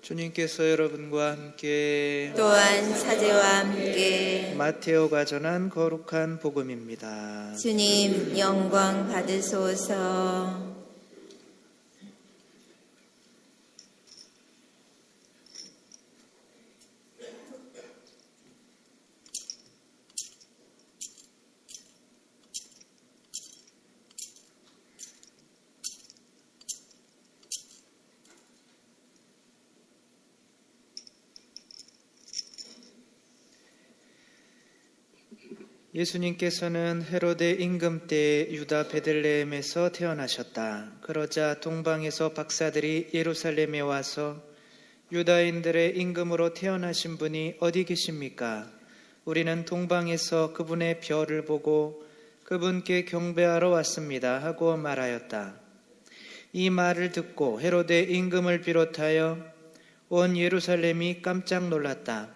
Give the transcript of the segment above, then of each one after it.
주님께서 여러분과 함께 또한 사제와 함께 마테오가 전한 거룩한 복음입니다. 주님 영광 받으소서. 예수님께서는 헤로데 임금 때 유다 베들레헴에서 태어나셨다. 그러자 동방에서 박사들이 예루살렘에 와서 유다인들의 임금으로 태어나신 분이 어디 계십니까? 우리는 동방에서 그분의 별을 보고 그분께 경배하러 왔습니다 하고 말하였다. 이 말을 듣고 헤로데 임금을 비롯하여 온 예루살렘이 깜짝 놀랐다.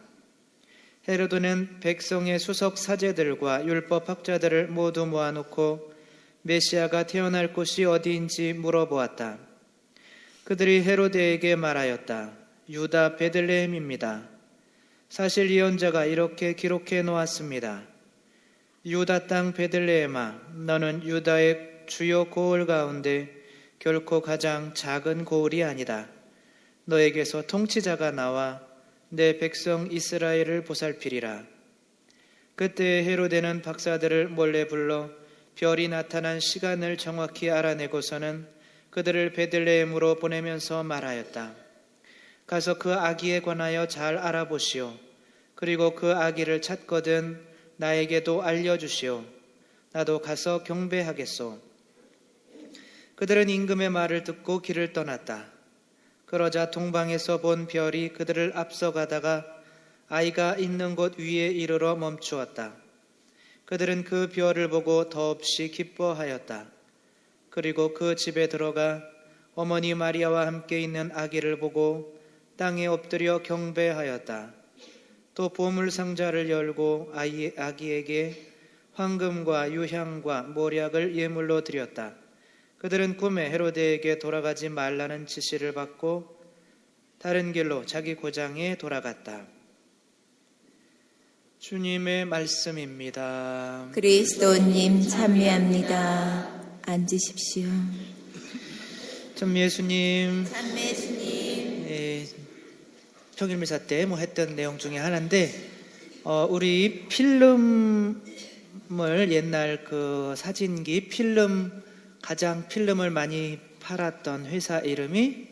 헤로드는 백성의 수석 사제들과 율법학자들을 모두 모아놓고 메시아가 태어날 곳이 어디인지 물어보았다. 그들이 헤로데에게 말하였다. 유다 베들레헴입니다. 사실 예언자가 이렇게 기록해 놓았습니다. 유다 땅 베들레헴아, 너는 유다의 주요 고을 가운데 결코 가장 작은 고을이 아니다. 너에게서 통치자가 나와 내 백성 이스라엘을 보살피리라. 그때 헤로데는 박사들을 몰래 불러 별이 나타난 시간을 정확히 알아내고서는 그들을 베들레헴으로 보내면서 말하였다. 가서 그 아기에 관하여 잘 알아보시오. 그리고 그 아기를 찾거든 나에게도 알려주시오. 나도 가서 경배하겠소. 그들은 임금의 말을 듣고 길을 떠났다. 그러자 동방에서 본 별이 그들을 앞서가다가 아이가 있는 곳 위에 이르러 멈추었다. 그들은 그 별을 보고 더없이 기뻐하였다. 그리고 그 집에 들어가 어머니 마리아와 함께 있는 아기를 보고 땅에 엎드려 경배하였다. 또 보물 상자를 열고 아기에게 황금과 유향과 모략을 예물로 드렸다. 그들은 꿈에 헤로데에게 돌아가지 말라는 지시를 받고 다른 길로 자기 고장에 돌아갔다. 주님의 말씀입니다. 그리스도님 참여합니다. 앉으십시오. 참 예수님 참매 주님. 평일미사 때 했던 내용 중에 하나인데 우리 필름을 옛날 그 사진기 가장 필름을 많이 팔았던 회사 이름이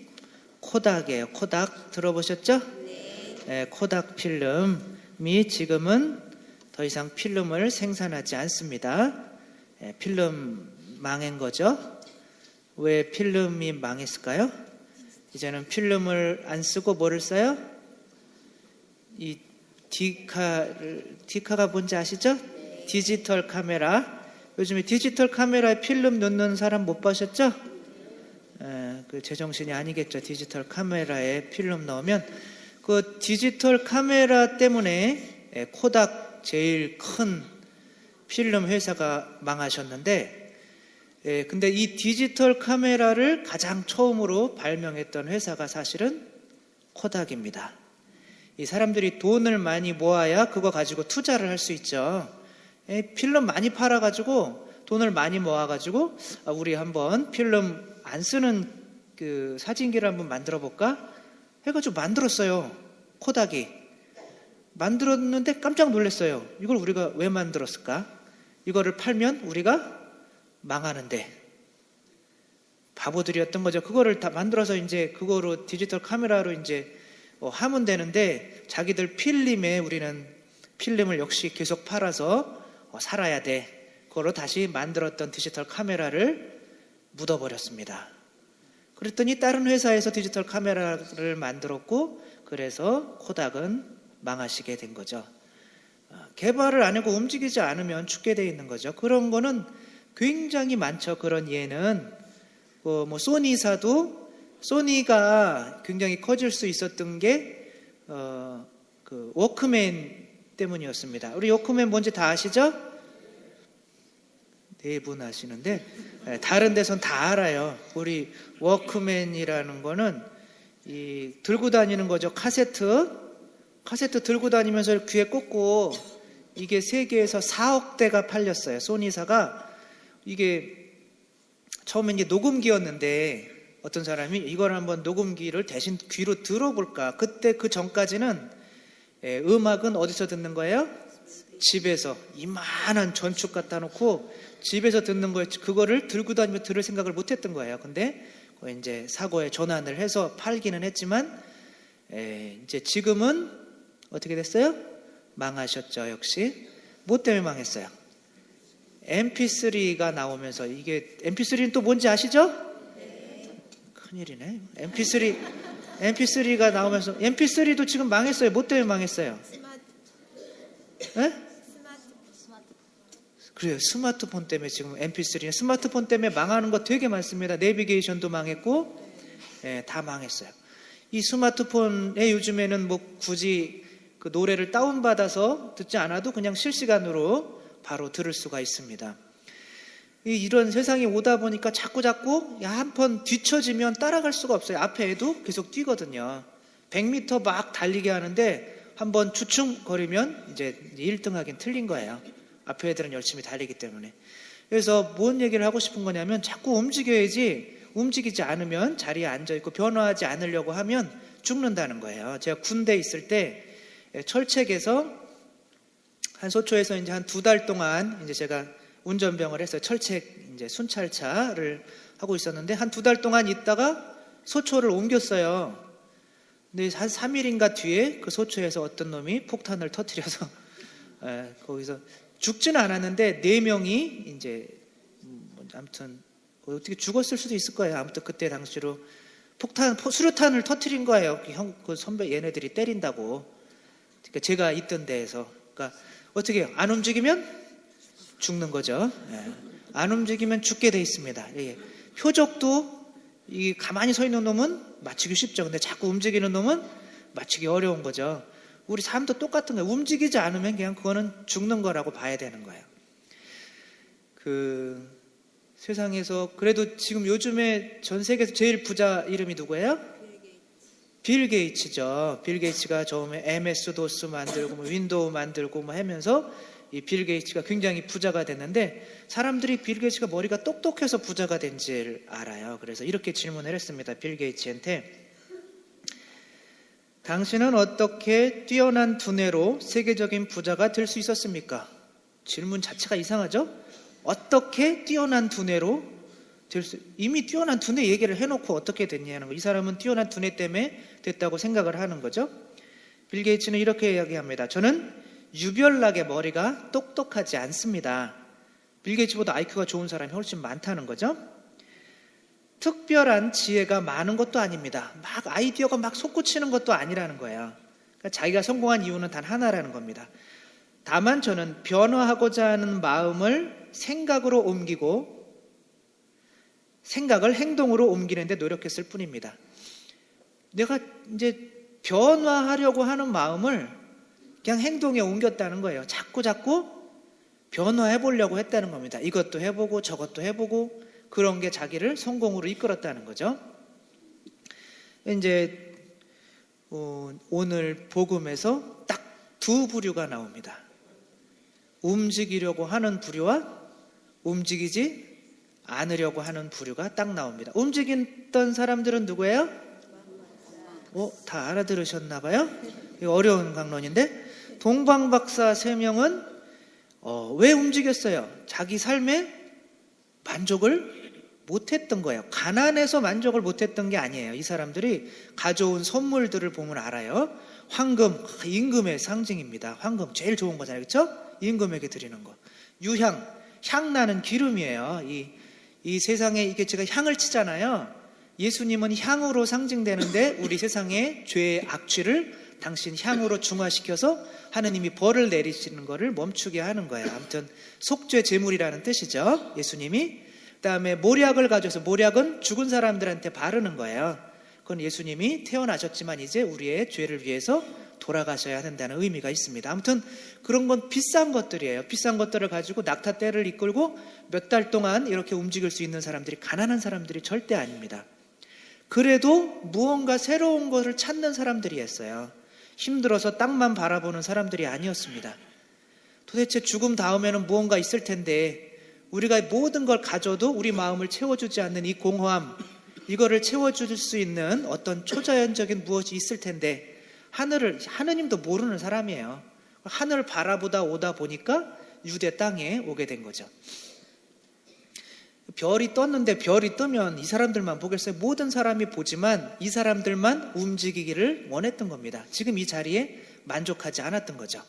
코닥이에요. 코닥 들어보셨죠? 네, 코닥 필름이 지금은 더 이상 필름을 생산하지 않습니다. 필름 망한 거죠. 왜 필름이 망했을까요? 이제는 필름을 안 쓰고 뭐를 써요? 이 디카가 뭔지 아시죠? 디지털 카메라. 요즘에 디지털 카메라에 필름 넣는 사람 못 보셨죠? 그 제정신이 아니겠죠. 디지털 카메라에 필름 넣으면 그 디지털 카메라 때문에 코닥 제일 큰 필름 회사가 망하셨는데, 근데 이 디지털 카메라를 가장 처음으로 발명했던 회사가 사실은 코닥입니다. 이 사람들이 돈을 많이 모아야 그거 가지고 투자를 할 수 있죠. 필름 많이 팔아가지고 돈을 많이 모아가지고 우리 한번 필름 안 쓰는 그 사진기를 한번 만들어 볼까 해가지고 만들었어요. 코닥이 만들었는데 깜짝 놀랐어요. 이걸 우리가 왜 만들었을까? 이거를 팔면 우리가 망하는데 바보들이었던 거죠. 그거를 다 만들어서 이제 그거로 디지털 카메라로 이제 하면 되는데 자기들 필름에 우리는 필름을 역시 계속 팔아서 살아야 돼. 그걸로 다시 만들었던 디지털 카메라를 묻어버렸습니다. 그랬더니 다른 회사에서 디지털 카메라를 만들었고 그래서 코닥은 망하시게 된 거죠. 개발을 안 하고 움직이지 않으면 죽게 돼 있는 거죠. 그런 거는 굉장히 많죠. 그런 예는 소니사도 소니가 굉장히 커질 수 있었던 게 그 워크맨 때문이었습니다. 우리 워크맨 뭔지 다 아시죠? 네 분 아시는데 다른 데선 다 알아요. 우리 워크맨이라는 거는 이 들고 다니는 거죠. 카세트 들고 다니면서 귀에 꽂고 이게 세계에서 4억 대가 팔렸어요. 소니사가. 이게 처음에 이제 녹음기였는데 어떤 사람이 이걸 한번 녹음기를 대신 귀로 들어볼까. 그때 그 전까지는 음악은 어디서 듣는 거예요? 집에서 이만한 전축 갖다 놓고 집에서 듣는 거였지. 그거를 들고 다니며 들을 생각을 못 했던 거예요. 근데 이제 사고에 전환을 해서 팔기는 했지만 이제 지금은 어떻게 됐어요? 망하셨죠. 역시 뭐 때문에 망했어요? MP3가 나오면서. 이게 MP3는 또 뭔지 아시죠? 큰일이네. MP3가 나오면서 MP3도 지금 망했어요. 뭐 때문에 망했어요? 그래요. 스마트폰 때문에 지금 MP3는 스마트폰 때문에 망하는 거 되게 많습니다. 내비게이션도 망했고 다 망했어요. 이 스마트폰에 요즘에는 뭐 굳이 그 노래를 다운받아서 듣지 않아도 그냥 실시간으로 바로 들을 수가 있습니다. 이런 세상이 오다 보니까 자꾸 한 번 뒤처지면 따라갈 수가 없어요. 앞에 애도 계속 뛰거든요. 100m 막 달리게 하는데 한번 주춤거리면 이제 1등 하긴 틀린 거예요. 앞에 애들은 열심히 달리기 때문에. 그래서 뭔 얘기를 하고 싶은 거냐면 자꾸 움직여야지, 움직이지 않으면 자리에 앉아있고 변화하지 않으려고 하면 죽는다는 거예요. 제가 군대에 있을 때 철책에서 한 소초에서 이제 한 2달 동안 이제 제가 운전병을 해서 철책 이제 순찰차를 하고 있었는데 한 2달 동안 있다가 소초를 옮겼어요. 근데 한 3일인가 뒤에 그 소초에서 어떤 놈이 폭탄을 터뜨려서 거기서 죽지는 않았는데 4명이 이제 아무튼 어떻게 죽었을 수도 있을 거예요. 아무튼 그때 당시로 수류탄을 터뜨린 거예요. 그 선배 얘네들이 때린다고. 그러니까 제가 있던 데에서. 그러니까 어떻게 해요? 안 움직이면 죽는 거죠. 안 움직이면 죽게 돼 있습니다. 표적도 이 가만히 서 있는 놈은 맞추기 쉽죠. 근데 자꾸 움직이는 놈은 맞추기 어려운 거죠. 우리 삶도 똑같은 거예요. 움직이지 않으면 그냥 그거는 죽는 거라고 봐야 되는 거예요. 그 세상에서 그래도 지금 요즘에 전 세계에서 제일 부자 이름이 누구예요? 빌 게이츠죠. 빌 게이츠가 처음에 MS 도스 만들고 뭐 윈도우 만들고 뭐 하면서 이 빌 게이츠가 굉장히 부자가 됐는데 사람들이 빌 게이츠가 머리가 똑똑해서 부자가 된 줄 알아요. 그래서 이렇게 질문을 했습니다. 빌 게이츠한테. 당신은 어떻게 뛰어난 두뇌로 세계적인 부자가 될 수 있었습니까? 질문 자체가 이상하죠? 어떻게 뛰어난 두뇌로 이미 뛰어난 두뇌 얘기를 해놓고 어떻게 됐냐는 거. 이 사람은 뛰어난 두뇌 때문에 됐다고 생각을 하는 거죠. 빌 게이츠는 이렇게 이야기합니다. 저는 유별나게 머리가 똑똑하지 않습니다. 빌 게이츠보다 IQ가 좋은 사람이 훨씬 많다는 거죠. 특별한 지혜가 많은 것도 아닙니다. 막 아이디어가 막 솟구치는 것도 아니라는 거예요. 그러니까 자기가 성공한 이유는 단 하나라는 겁니다. 다만 저는 변화하고자 하는 마음을 생각으로 옮기고 생각을 행동으로 옮기는데 노력했을 뿐입니다. 내가 이제 변화하려고 하는 마음을 그냥 행동에 옮겼다는 거예요. 자꾸 변화해 보려고 했다는 겁니다. 이것도 해보고 저것도 해보고 그런 게 자기를 성공으로 이끌었다는 거죠. 이제 오늘 복음에서 딱 2 부류가 나옵니다. 움직이려고 하는 부류와 움직이지 않으려고 하는 부류가 딱 나옵니다. 움직였던 사람들은 누구예요? 다 알아들으셨나 봐요? 이거 어려운 강론인데 동방박사 3명은 왜 움직였어요? 자기 삶에 만족을 못했던 거예요. 가난해서 만족을 못했던 게 아니에요. 이 사람들이 가져온 선물들을 보면 알아요. 황금, 임금의 상징입니다. 황금 제일 좋은 거잖아요. 그렇죠? 임금에게 드리는 거. 유향, 향 나는 기름이에요. 이 세상에 이게 제가 향을 치잖아요. 예수님은 향으로 상징되는데 우리 세상의 죄의 악취를 당신 향으로 중화시켜서 하느님이 벌을 내리시는 것을 멈추게 하는 거예요. 아무튼 속죄 제물이라는 뜻이죠. 예수님이. 그다음에 모략을 가져서, 모략은 죽은 사람들한테 바르는 거예요. 그건 예수님이 태어나셨지만 이제 우리의 죄를 위해서 돌아가셔야 한다는 의미가 있습니다. 아무튼 그런 건 비싼 것들이에요. 비싼 것들을 가지고 낙타떼를 이끌고 몇 달 동안 이렇게 움직일 수 있는 사람들이 가난한 사람들이 절대 아닙니다. 그래도 무언가 새로운 것을 찾는 사람들이었어요. 힘들어서 땅만 바라보는 사람들이 아니었습니다. 도대체 죽음 다음에는 무언가 있을 텐데 우리가 모든 걸 가져도 우리 마음을 채워주지 않는 이 공허함, 이거를 채워줄 수 있는 어떤 초자연적인 무엇이 있을 텐데 하느님도 모르는 사람이에요. 하늘을 바라보다 오다 보니까 유대 땅에 오게 된 거죠. 별이 떴는데 별이 뜨면 이 사람들만 보겠어요? 모든 사람이 보지만 이 사람들만 움직이기를 원했던 겁니다. 지금 이 자리에 만족하지 않았던 거죠.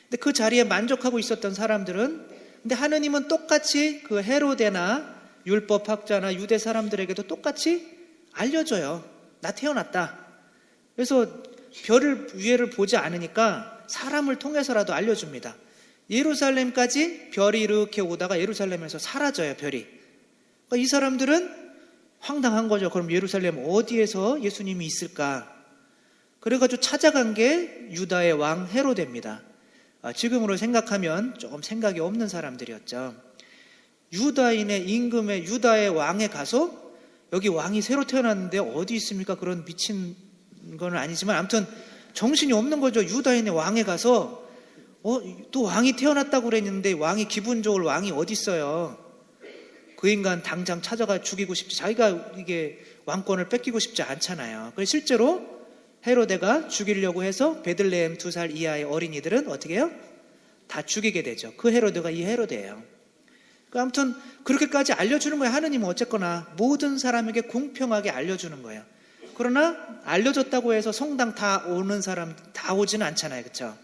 근데 그 자리에 만족하고 있었던 사람들은, 근데 하느님은 똑같이 그 헤로데나 율법학자나 유대 사람들에게도 똑같이 알려줘요. 나 태어났다. 그래서 별을 위에를 보지 않으니까 사람을 통해서라도 알려줍니다. 예루살렘까지 별이 이렇게 오다가 예루살렘에서 사라져요, 별이. 그러니까 이 사람들은 황당한 거죠. 그럼 예루살렘 어디에서 예수님이 있을까? 그래가지고 찾아간 게 유다의 왕 헤로데입니다. 지금으로 생각하면 조금 생각이 없는 사람들이었죠. 유다인의 임금의 유다의 왕에 가서 여기 왕이 새로 태어났는데 어디 있습니까? 그런 미친 건 아니지만 아무튼 정신이 없는 거죠. 유다인의 왕에 가서 또 왕이 태어났다고 그랬는데 왕이 기분 좋을 왕이 어디 있어요? 그 인간 당장 찾아가 죽이고 싶지, 자기가 이게 왕권을 뺏기고 싶지 않잖아요. 그래서 실제로 헤로데가 죽이려고 해서 베들레헴 2살 이하의 어린이들은 어떻게 해요? 다 죽이게 되죠. 그 헤로데가 이 헤로데예요. 아무튼 그렇게까지 알려주는 거예요. 하느님은 어쨌거나 모든 사람에게 공평하게 알려주는 거예요. 그러나 알려줬다고 해서 성당 다 오는 사람 다 오지는 않잖아요. 그렇죠?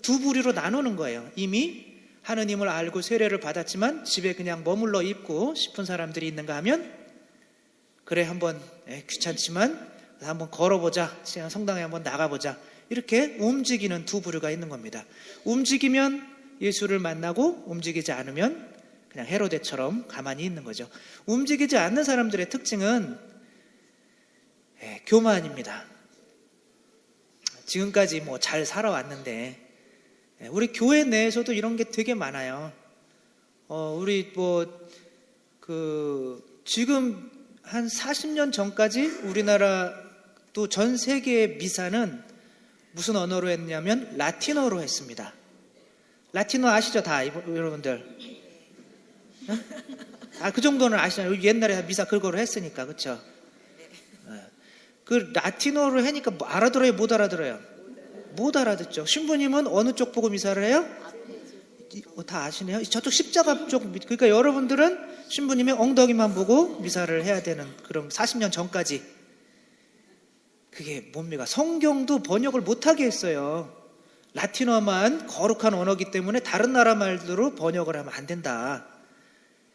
두 부류로 나누는 거예요. 이미 하느님을 알고 세례를 받았지만 집에 그냥 머물러 있고 싶은 사람들이 있는가 하면, 그래 한번 귀찮지만 한번 걸어보자, 성당에 한번 나가보자, 이렇게 움직이는 두 부류가 있는 겁니다. 움직이면 예수를 만나고 움직이지 않으면 그냥 헤로데처럼 가만히 있는 거죠. 움직이지 않는 사람들의 특징은 교만입니다. 지금까지 뭐 잘 살아왔는데 우리 교회 내에서도 이런 게 되게 많아요. 우리 지금 한 40년 전까지 우리나라 또 전 세계의 미사는 무슨 언어로 했냐면 라틴어로 했습니다. 라틴어 아시죠? 다 여러분들? 그 정도는 아시잖아요. 옛날에 미사 그거로 했으니까. 그렇죠? 그 라틴어로 하니까 알아들어요? 못 알아들어요? 못 알아듣죠. 신부님은 어느 쪽 보고 미사를 해요? 다 아시네요. 저쪽 십자가 쪽. 그러니까 여러분들은 신부님의 엉덩이만 보고 미사를 해야 되는, 그럼 40년 전까지. 그게 뭡니까? 성경도 번역을 못하게 했어요. 라틴어만 거룩한 언어이기 때문에 다른 나라 말대로 번역을 하면 안 된다.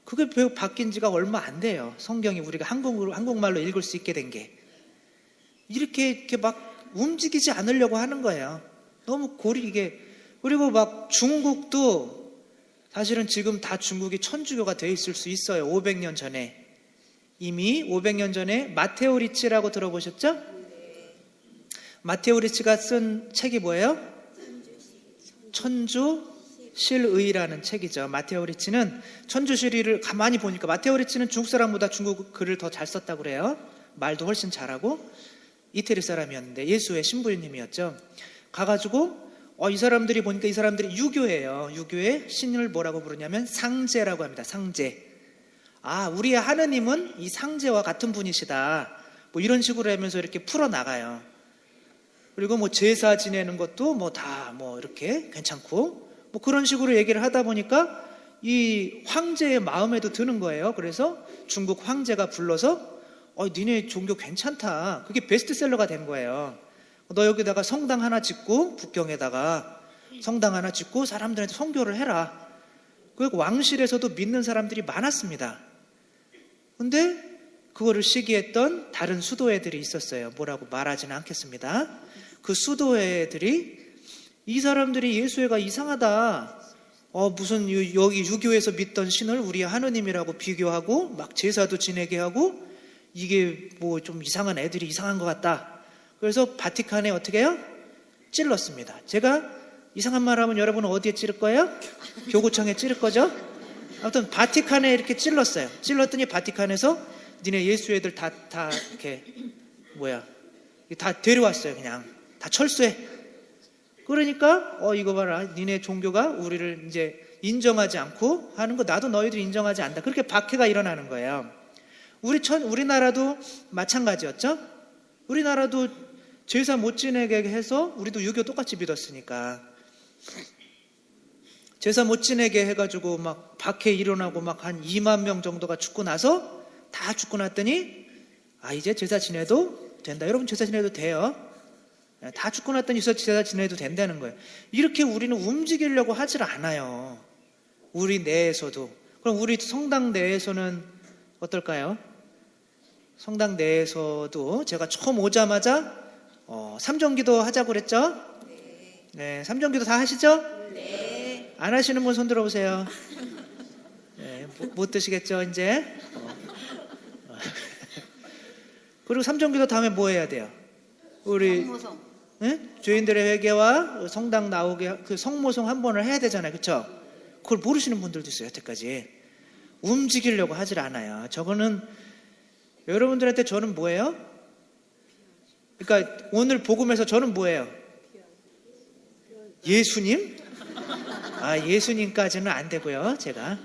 그게 바뀐 지가 얼마 안 돼요. 성경이 우리가 한국말로 읽을 수 있게 된 게. 이렇게 막 움직이지 않으려고 하는 거예요. 너무 이게. 그리고 막 중국도 사실은 지금 다 중국이 천주교가 되어 있을 수 있어요. 500년 전에. 이미 500년 전에 마테오 리치라고 들어보셨죠? 마테오 리치가 쓴 책이 뭐예요? 천주실의라는 책이죠. 마테오 리치는 천주실의를 가만히 보니까, 마테오 리치는 중국 사람보다 중국 글을 더 잘 썼다고 그래요. 말도 훨씬 잘하고. 이태리 사람이었는데 예수의 신부님이었죠. 가가지고 이 사람들이 보니까 이 사람들이 유교예요. 유교의 신을 뭐라고 부르냐면 상제라고 합니다. 상제. 우리의 하느님은 이 상제와 같은 분이시다. 뭐 이런 식으로 하면서 이렇게 풀어나가요. 그리고 제사 지내는 것도 다 이렇게 괜찮고, 그런 식으로 얘기를 하다 보니까 이 황제의 마음에도 드는 거예요. 그래서 중국 황제가 불러서 니네 종교 괜찮다. 그게 베스트셀러가 된 거예요. 너 여기다가 성당 하나 짓고, 북경에다가 성당 하나 짓고 사람들한테 선교를 해라. 그리고 왕실에서도 믿는 사람들이 많았습니다. 근데 그거를 시기했던 다른 수도회들이 있었어요. 뭐라고 말하지는 않겠습니다. 그 수도회들이 이 사람들이 예수회가 이상하다. 무슨 여기 유교에서 믿던 신을 우리 하느님이라고 비교하고 막 제사도 지내게 하고, 이게 좀 이상한 애들이 이상한 것 같다. 그래서 바티칸에 어떻게 해요? 찔렀습니다. 제가 이상한 말 하면 여러분은 어디에 찌를 거예요? 교구청에 찌를 거죠? 아무튼 바티칸에 이렇게 찔렀어요. 찔렀더니 바티칸에서 니네 예수 애들 다 이렇게 다 데려왔어요. 그냥 다 철수해. 그러니까 이거 봐라, 니네 종교가 우리를 이제 인정하지 않고 하는 거 나도 너희들 인정하지 않는다. 그렇게 박해가 일어나는 거예요. 우리나라도 마찬가지였죠. 우리나라도 제사 못 지내게 해서 우리도 유교 똑같이 믿었으니까 제사 못 지내게 해가지고 막 박해 일어나고 막 한 2만 명 정도가 죽고 나서 다 죽고 났더니 이제 제사 지내도 된다. 여러분 제사 지내도 돼요. 다 죽고 났더니 제사 지내도 된다는 거예요. 이렇게 우리는 움직이려고 하질 않아요. 우리 내에서도. 그럼 우리 성당 내에서는 어떨까요? 성당 내에서도 제가 처음 오자마자 삼정기도 하자고 그랬죠? 네, 삼정기도 다 하시죠? 네. 안 하시는 분 손 들어보세요. 네, 못 드시겠죠 이제? 그리고 삼정기도 다음에 뭐 해야 돼요? 우리 성모성. 네? 죄인들의 회개와 성당 나오게 그 성모성 한 번을 해야 되잖아요, 그렇죠? 그걸 모르시는 분들도 있어요. 여태까지 움직이려고 하질 않아요. 저거는 여러분들한테 저는 뭐예요? 그러니까 오늘 복음에서 저는 뭐예요? 예수님? 예수님까지는 안 되고요. 제가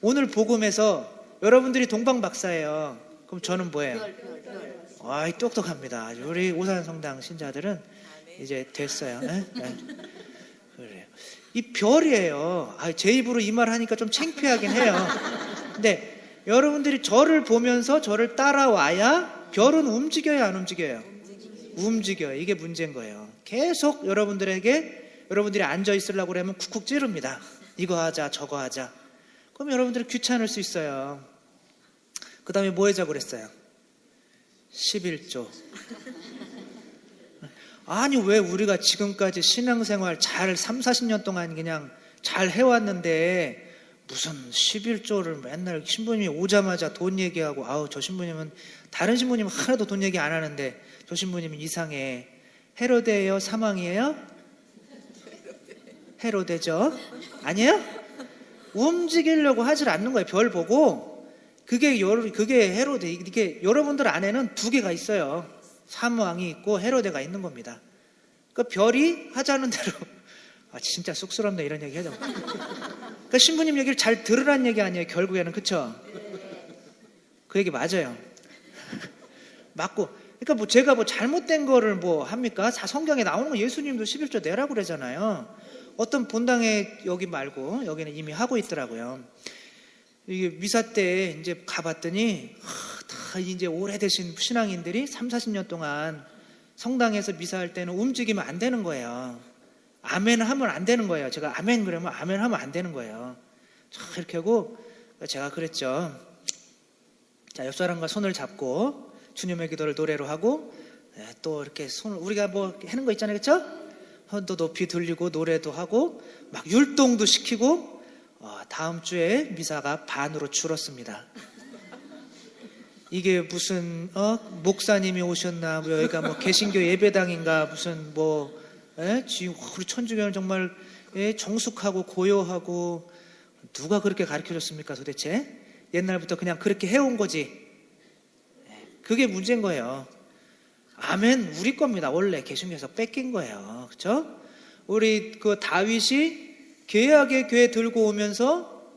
오늘 복음에서 여러분들이 동방박사예요. 그럼 저는 뭐예요? 똑똑합니다. 우리 오산성당 신자들은 이제 됐어요. 네? 네. 그래요. 이 별이에요. 제 입으로 이 말 하니까 좀 창피하긴 해요. 근데 여러분들이 저를 보면서 저를 따라와야 별은 움직여요, 안 움직여요? 움직여요. 이게 문제인 거예요. 계속 여러분들이 앉아 있으려고 그러면 쿡쿡 찌릅니다. 이거 하자, 저거 하자. 그럼 여러분들이 귀찮을 수 있어요. 그 다음에 뭐 하자고 그랬어요? 11조. 아니 왜 우리가 지금까지 신앙생활 잘 3, 40년 동안 그냥 잘 해왔는데 무슨 11조를 맨날 신부님이 오자마자 돈 얘기하고 저 신부님은 다른 신부님은 하나도 돈 얘기 안 하는데 저 신부님은 이상해. 헤로데예요? 사망이에요? 헤로데죠? 아니에요? 움직이려고 하질 않는 거예요. 별 보고 그게 헤로데. 이게 여러분들 안에는 두 개가 있어요. 사망이 있고 헤로데가 있는 겁니다. 그러니까 별이 하자는 대로 진짜 쑥스럽네 이런 얘기 하죠. 그러니까 신부님 얘기를 잘 들으란 얘기 아니에요. 결국에는 그쵸? 그 얘기 맞아요. 맞고. 그러니까 제가 잘못된 거를 합니까? 성경에 나오는 거 예수님도 11조 내라고 그러잖아요. 어떤 본당에 여기 말고 여기는 이미 하고 있더라고요. 이게 미사 때 이제 가봤더니 다 이제 오래되신 신앙인들이 3, 40년 동안 성당에서 미사할 때는 움직이면 안 되는 거예요. 아멘 하면 안 되는 거예요. 제가 아멘 그러면 아멘 하면 안 되는 거예요. 이렇게 하고 제가 그랬죠. 자, 옆 사람과 손을 잡고 주님의 기도를 노래로 하고 또 이렇게 손을 우리가 하는 거 있잖아요, 그렇죠? 손도 높이 들리고 노래도 하고 막 율동도 시키고 다음 주에 미사가 반으로 줄었습니다. 이게 무슨 목사님이 오셨나 여기가 개신교 예배당인가 무슨 지금 우리 천주교는 정말 정숙하고 고요하고 누가 그렇게 가르쳐줬습니까 도대체? 옛날부터 그냥 그렇게 해온 거지. 그게 문제인 거예요. 아멘 우리 겁니다. 원래 개신교에서 뺏긴 거예요. 그렇죠? 우리 그 다윗이 계약의 궤 들고 오면서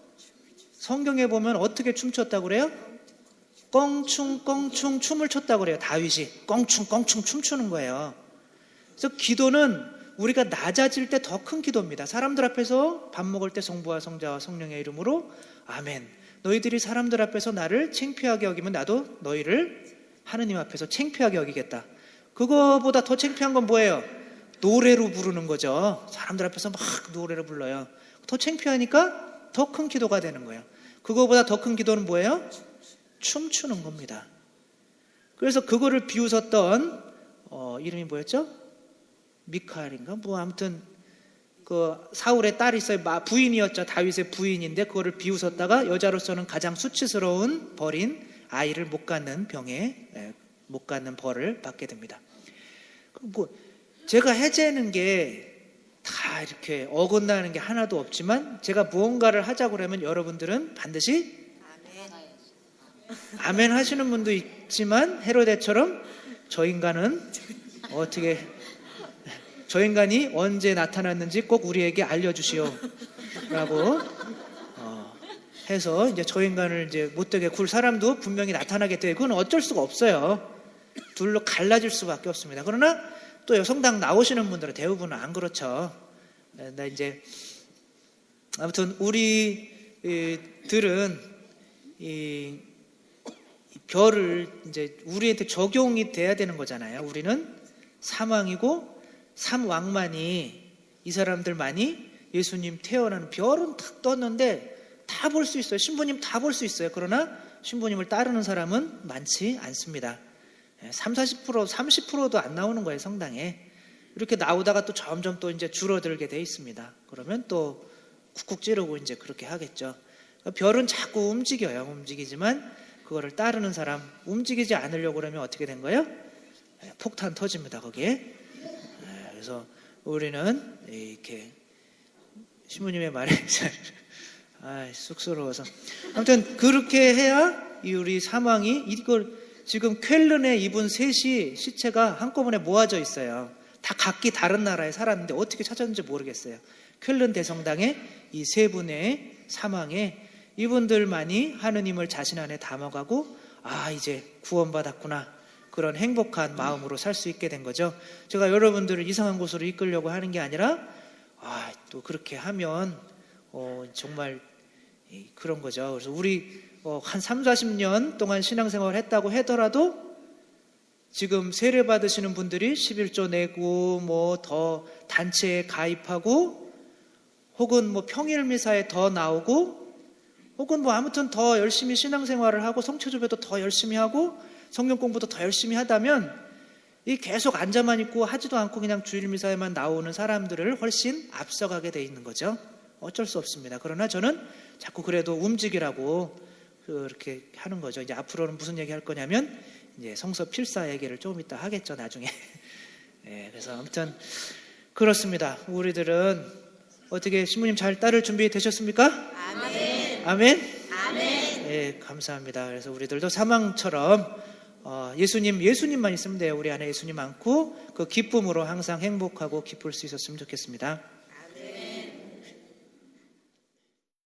성경에 보면 어떻게 춤췄다고 그래요? 껑충 껑충 춤을 췄다고 그래요. 다윗이 껑충 껑충 춤추는 거예요. 그래서 기도는 우리가 낮아질 때 더 큰 기도입니다. 사람들 앞에서 밥 먹을 때 성부와 성자와 성령의 이름으로 아멘. 너희들이 사람들 앞에서 나를 창피하게 여기면 나도 너희를 하느님 앞에서 창피하게 여기겠다. 그거보다 더 창피한 건 뭐예요? 노래로 부르는 거죠. 사람들 앞에서 막 노래로 불러요. 더 창피하니까 더 큰 기도가 되는 거예요. 그거보다 더 큰 기도는 뭐예요? 춤추는 겁니다. 그래서 그거를 비웃었던 이름이 뭐였죠? 미카엘인가? 아무튼 그 사울의 딸이 있어요. 부인이었죠. 다윗의 부인인데 그거를 비웃었다가 여자로서는 가장 수치스러운 벌인 아이를 못 갖는 병에 못 갖는 벌을 받게 됩니다. 제가 해제하는 게 다 이렇게 어긋나는 게 하나도 없지만 제가 무언가를 하자고 그러면 여러분들은 반드시 아멘 하시는 분도 있지만 헤로데처럼 저 인간은 어떻게 저 인간이 언제 나타났는지 꼭 우리에게 알려주시오 라고 해서 이제 저 인간을 이제 못되게 굴 사람도 분명히 나타나게 돼. 그건 어쩔 수가 없어요. 둘로 갈라질 수밖에 없습니다. 그러나 또 성당 나오시는 분들은 대부분은 안 그렇죠. 나 이제 아무튼 우리들은 이 별을 이제 우리한테 적용이 돼야 되는 거잖아요. 우리는 삼왕이고 삼왕만이 이 사람들만이 예수님 태어나는 별은 탁 떴는데 다 볼 수 있어요. 신부님 다 볼 수 있어요. 그러나 신부님을 따르는 사람은 많지 않습니다. 30, 40%, 30%도 안 나오는 거예요, 성당에. 이렇게 나오다가 또 점점 또 이제 줄어들게 돼 있습니다. 그러면 또 쿡쿡 찌르고 이제 그렇게 하겠죠. 별은 자꾸 움직이지만 그거를 따르는 사람, 움직이지 않으려고 그러면 어떻게 된 거예요? 폭탄 터집니다, 거기에. 그래서 우리는 이렇게 신부님의 말에 쑥스러워서. 아무튼 그렇게 해야 우리 사망이 이걸 지금 쾰른에 입은 셋이 시체가 한꺼번에 모아져 있어요. 다 각기 다른 나라에 살았는데 어떻게 찾았는지 모르겠어요. 쾰른 대성당에 이 세 분의 사망에 이분들만이 하느님을 자신 안에 담아가고 이제 구원받았구나, 그런 행복한 마음으로 살 수 있게 된 거죠. 제가 여러분들을 이상한 곳으로 이끌려고 하는 게 아니라 또 그렇게 하면 정말 그런 거죠. 그래서 우리 한 3, 40년 동안 신앙생활을 했다고 하더라도 지금 세례 받으시는 분들이 11조 내고 뭐 더 단체에 가입하고 혹은 뭐 평일 미사에 더 나오고 혹은 뭐 아무튼 더 열심히 신앙생활을 하고 성취주배도 더 열심히 하고 성경 공부도 더 열심히 하다면 이 계속 앉아만 있고 하지도 않고 그냥 주일 미사에만 나오는 사람들을 훨씬 앞서가게 돼 있는 거죠. 어쩔 수 없습니다. 그러나 저는 자꾸 그래도 움직이라고 그렇게 하는 거죠. 이제 앞으로는 무슨 얘기 할 거냐면 이제 성서 필사 얘기를 조금 이따 하겠죠, 나중에. 그래서 아무튼 그렇습니다. 우리들은 어떻게 신부님 잘 따를 준비 되셨습니까? 아멘. 아멘. 아멘. 감사합니다. 그래서 우리들도 사망처럼 예수님만 있으면 돼요. 우리 안에 예수님 많고 그 기쁨으로 항상 행복하고 기쁠 수 있었으면 좋겠습니다.